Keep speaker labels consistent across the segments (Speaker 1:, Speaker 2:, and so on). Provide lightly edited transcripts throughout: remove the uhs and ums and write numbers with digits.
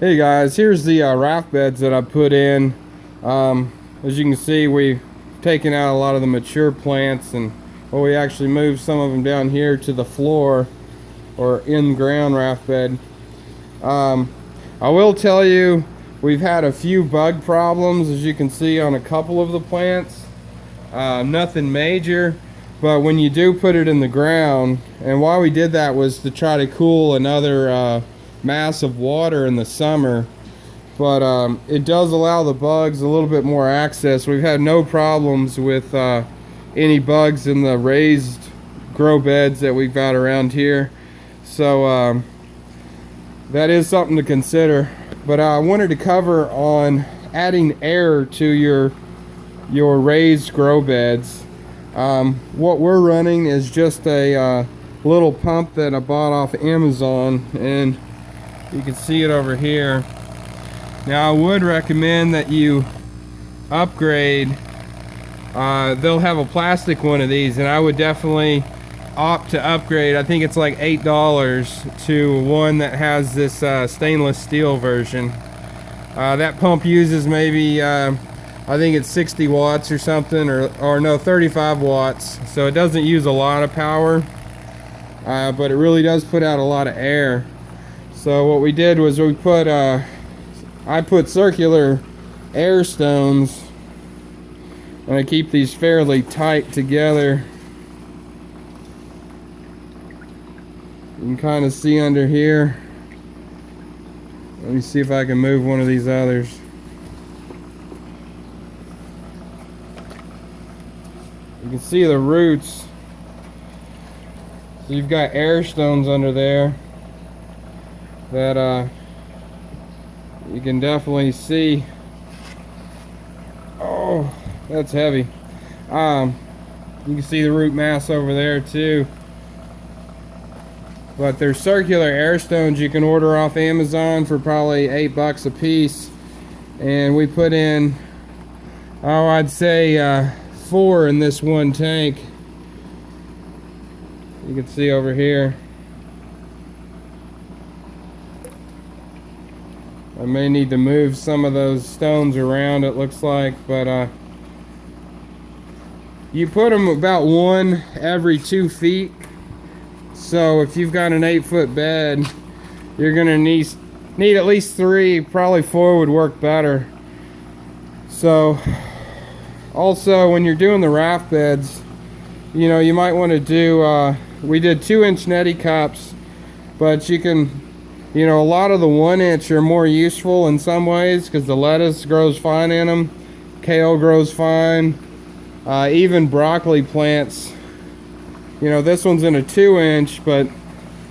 Speaker 1: Hey guys, here's the raft beds that I put in. As you can see, we've taken out a lot of the mature plants, and we actually moved some of them down here to the floor or in-ground raft bed. I will tell you, we've had a few bug problems, as you can see on a couple of the plants. Nothing major, but when you do put it in the ground, and why we did that was to try to cool another mass of water in the summer, but it does allow the bugs a little bit more access. We've had no problems with any bugs in the raised grow beds that we've got around here, so that is something to consider. But I wanted to cover on adding air to your raised grow beds. What we're running is just a little pump that I bought off Amazon, and you can see it over here. Now I would recommend that you upgrade. They'll have a plastic one of these, and I would definitely opt to upgrade. I think it's like $8 to one that has this stainless steel version. That pump uses maybe I think it's 60 watts or something, or no, 35 watts, so it doesn't use a lot of power, but it really does put out a lot of air. So what we did was we put I put circular air stones, and I keep these fairly tight together. You can kind of see under here. Let me see if I can move one of these others. You can see the roots. So you've got air stones under there that you can definitely see. Oh, that's heavy. You can see the root mass over there too. But they're circular air stones you can order off Amazon for probably $8 a piece. And we put in, oh, I'd say 4 in this one tank. You can see over here. I may need to move some of those stones around, it looks like, but you put them about 1 every 2 feet. So if you've got an 8-foot bed, you're gonna need at least 3, probably 4 would work better. So also, when you're doing the raft beds, you know, you might want to do, we did 2-inch neti cups, but you can, you know, a lot of the 1-inch are more useful in some ways because the lettuce grows fine in them, kale grows fine, even broccoli plants. You know, this one's in a 2-inch, but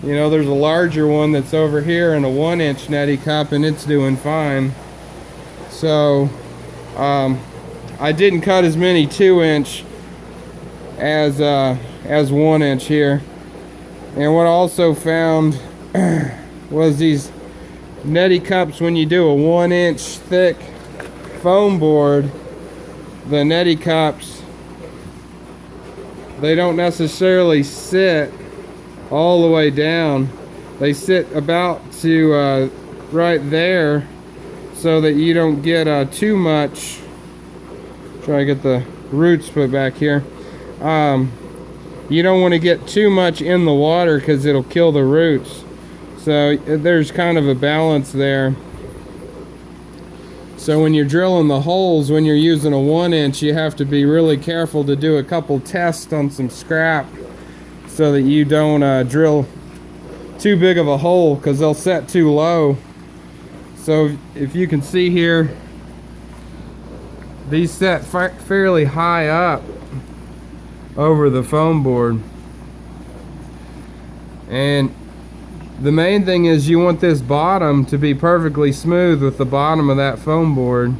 Speaker 1: you know, there's a larger one that's over here in a 1-inch neti cup, and it's doing fine. So I didn't cut as many 2-inch as 1-inch here. And what I also found was these neti cups, when you do a 1-inch thick foam board, the neti cups, they don't necessarily sit all the way down. They sit about to right there, so that you don't get too much. Try to get the roots put back here. You don't want to get too much in the water because it'll kill the roots. So there's kind of a balance there. So when you're drilling the holes, when you're using a 1-inch, you have to be really careful to do a couple tests on some scrap so that you don't drill too big of a hole, because they'll set too low. So if you can see here, these set fairly high up over the foam board. And the main thing is you want this bottom to be perfectly smooth with the bottom of that foam board,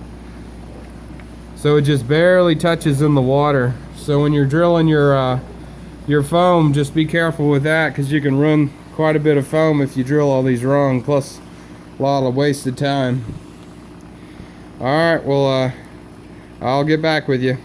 Speaker 1: so it just barely touches in the water. So when you're drilling your foam, just be careful with that, because you can run quite a bit of foam if you drill all these wrong, plus a lot of wasted time. Alright, well I'll get back with you.